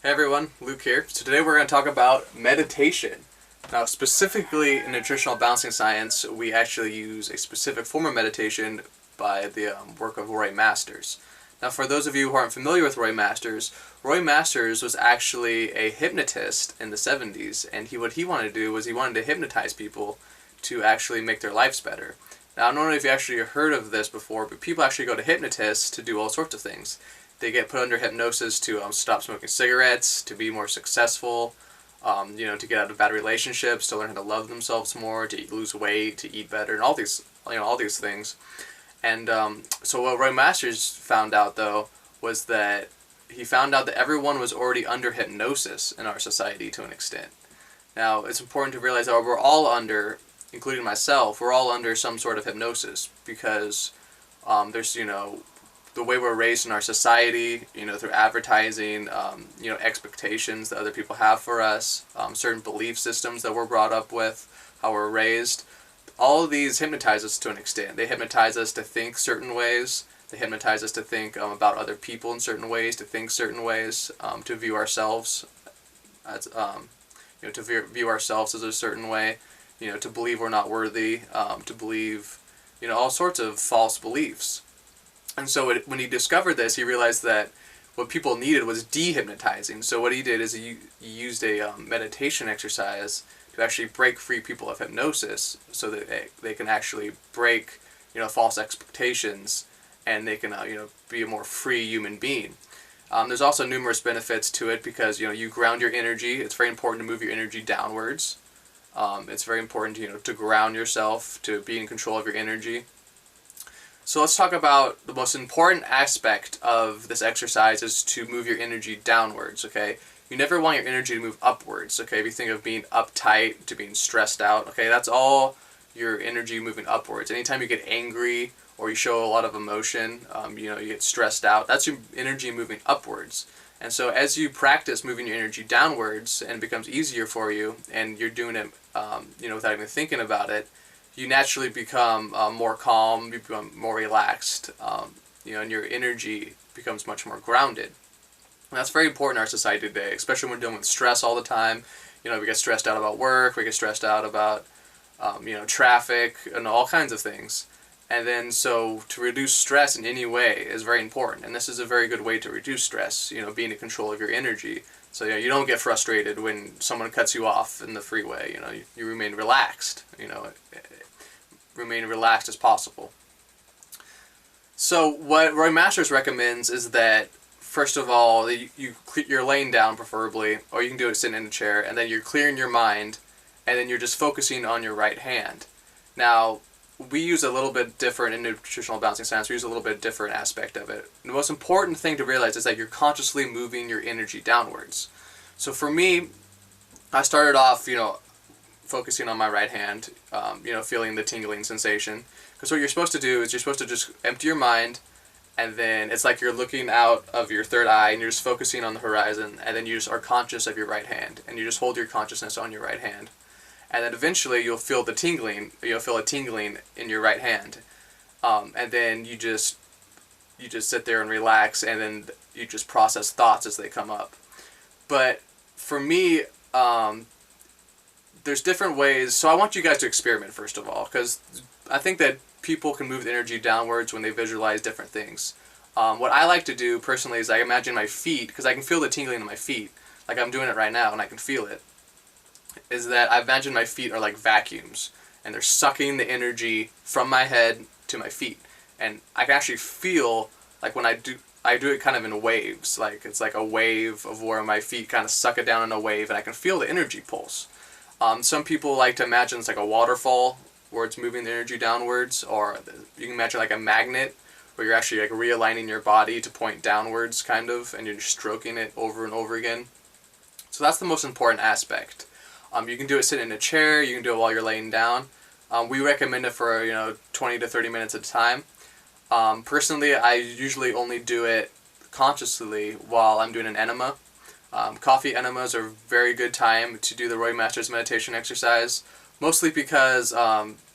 Hey everyone, Luke here. So today we're going to talk about meditation. Now, specifically in nutritional balancing science, we actually use a specific form of meditation by the work of Roy Masters. Now, for those of you who aren't familiar with Roy Masters was actually a hypnotist in the 70s, and what he wanted to do was he wanted to hypnotize people to actually make their lives better. Now, I don't know if you actually heard of this before, but people actually go to hypnotists to do all sorts of things. They get put under hypnosis to stop smoking cigarettes, to be more successful, to get out of bad relationships, to learn how to love themselves more, to lose weight, to eat better, and all these things. And so what Roy Masters found out, though, was that he found out that everyone was already under hypnosis in our society to an extent. Now, it's important to realize that we're all under, including myself, we're all under some sort of hypnosis because there's, the way we're raised in our society, through advertising, expectations that other people have for us, certain belief systems that we're brought up with, how we're raised. All of these hypnotize us to an extent. They hypnotize us to think certain ways. They hypnotize us to think about other people in certain ways, to think certain ways, to view ourselves as, view ourselves as a certain way, to believe we're not worthy, to believe, all sorts of false beliefs. And so when he discovered this, he realized that what people needed was dehypnotizing. So what he did is he used a meditation exercise to actually break free people of hypnosis so that they can actually break, false expectations, and they can, be a more free human being. There's also numerous benefits to it because, you ground your energy. It's very important to move your energy downwards. It's very important, to ground yourself, to be in control of your energy. So let's talk about the most important aspect of this exercise is to move your energy downwards, okay? You never want your energy to move upwards, okay? If you think of being uptight to being stressed out, okay, that's all your energy moving upwards. Anytime you get angry or you show a lot of emotion, you get stressed out, that's your energy moving upwards. And so as you practice moving your energy downwards and it becomes easier for you and you're doing it, without even thinking about it, you naturally become more calm, you become more relaxed, and your energy becomes much more grounded. And that's very important in our society today, especially when we're dealing with stress all the time. We get stressed out about work, we get stressed out about, traffic, and all kinds of things. And then so to reduce stress in any way is very important. And this is a very good way to reduce stress, being in control of your energy. So you don't get frustrated when someone cuts you off in the freeway. You remain relaxed. Remain relaxed as possible. So what Roy Masters recommends is that first of all you're laying down preferably, or you can do it sitting in a chair, and then you're clearing your mind, and then you're just focusing on your right hand. Now, we use a little bit different in nutritional balancing science. We use a little bit different aspect of it. The most important thing to realize is that you're consciously moving your energy downwards. So for me, I started off, focusing on my right hand, feeling the tingling sensation. Because what you're supposed to do is you're supposed to just empty your mind, and then it's like you're looking out of your third eye and you're just focusing on the horizon, and then you just are conscious of your right hand, and you just hold your consciousness on your right hand. And then eventually you'll feel a tingling in your right hand. And then you just sit there and relax, and then you just process thoughts as they come up. But for me, there's different ways. So I want you guys to experiment first of all, because I think that people can move the energy downwards when they visualize different things. What I like to do personally is I imagine my feet, because I can feel the tingling in my feet, like I'm doing it right now and I can feel it, is that I imagine my feet are like vacuums, and they're sucking the energy from my head to my feet. And I can actually feel, like when I do it kind of in waves, like it's like a wave of where my feet kind of suck it down in a wave, and I can feel the energy pulse. Some people like to imagine it's like a waterfall where it's moving the energy downwards, or you can imagine like a magnet where you're actually like realigning your body to point downwards kind of, and you're just stroking it over and over again. So that's the most important aspect. You can do it sitting in a chair, you can do it while you're laying down. We recommend it for 20 to 30 minutes at a time. Personally, I usually only do it consciously while I'm doing an enema. Coffee enemas are a very good time to do the Roy Masters meditation exercise, mostly because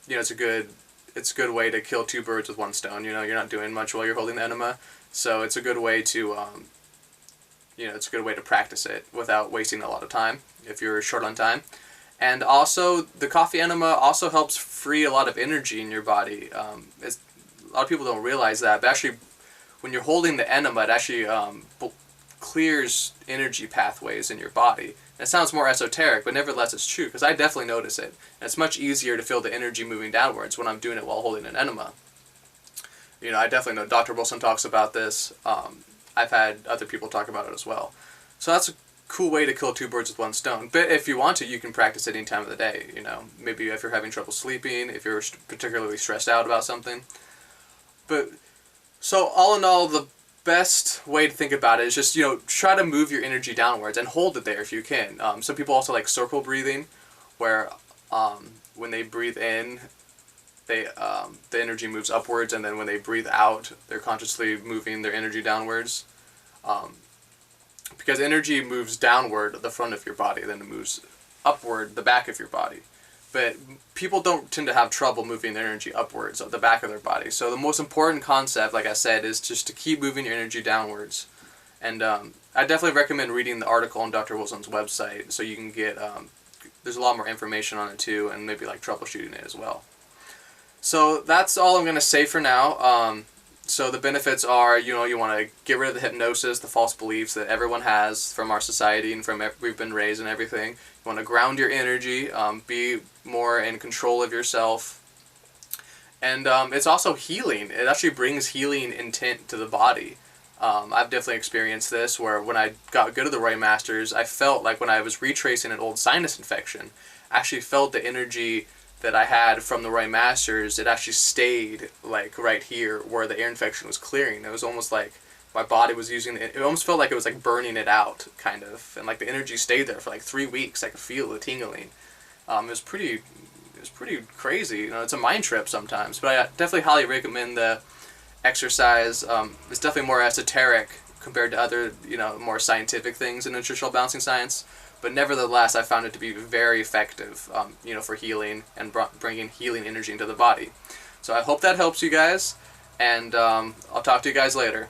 it's a good way to kill two birds with one stone. You're not doing much while you're holding the enema, so it's a good way to it's a good way to practice it without wasting a lot of time if you're short on time. And also, the coffee enema also helps free a lot of energy in your body. A lot of people don't realize that, but actually, when you're holding the enema, it actually clears energy pathways in your body. And it sounds more esoteric, but nevertheless it's true, because I definitely notice it. And it's much easier to feel the energy moving downwards when I'm doing it while holding an enema. I definitely know Dr. Wilson talks about this. I've had other people talk about it as well. So that's a cool way to kill two birds with one stone. But if you want to, you can practice it any time of the day. Maybe if you're having trouble sleeping, if you're particularly stressed out about something. But so all in all, the best way to think about it is just try to move your energy downwards and hold it there if you can. Some people also like circle breathing, where when they breathe in, the energy moves upwards, and then when they breathe out, they're consciously moving their energy downwards. Because energy moves downward the front of your body, then it moves upward the back of your body. But people don't tend to have trouble moving their energy upwards at the back of their body. So the most important concept, like I said, is just to keep moving your energy downwards. And I definitely recommend reading the article on Dr. Wilson's website, so you can get, there's a lot more information on it too, and maybe like troubleshooting it as well. So that's all I'm going to say for now. So the benefits are, you want to get rid of the hypnosis, the false beliefs that everyone has from our society and from we've been raised and everything. You want to ground your energy, be more in control of yourself. And it's also healing. It actually brings healing intent to the body. I've definitely experienced this, where when I got good at the Roy Masters, I felt like when I was retracing an old sinus infection, I actually felt the energy that I had from the Roy Masters. It actually stayed like right here where the ear infection was clearing. It was almost like my body was using it. It almost felt like it was like burning it out, kind of, and like the energy stayed there for like 3 weeks. I could feel the tingling. It was pretty crazy. It's a mind trip sometimes, but I definitely highly recommend the exercise. It's definitely more esoteric compared to other, more scientific things in nutritional balancing science. But nevertheless, I found it to be very effective, for healing and bringing healing energy into the body. So I hope that helps you guys, and I'll talk to you guys later.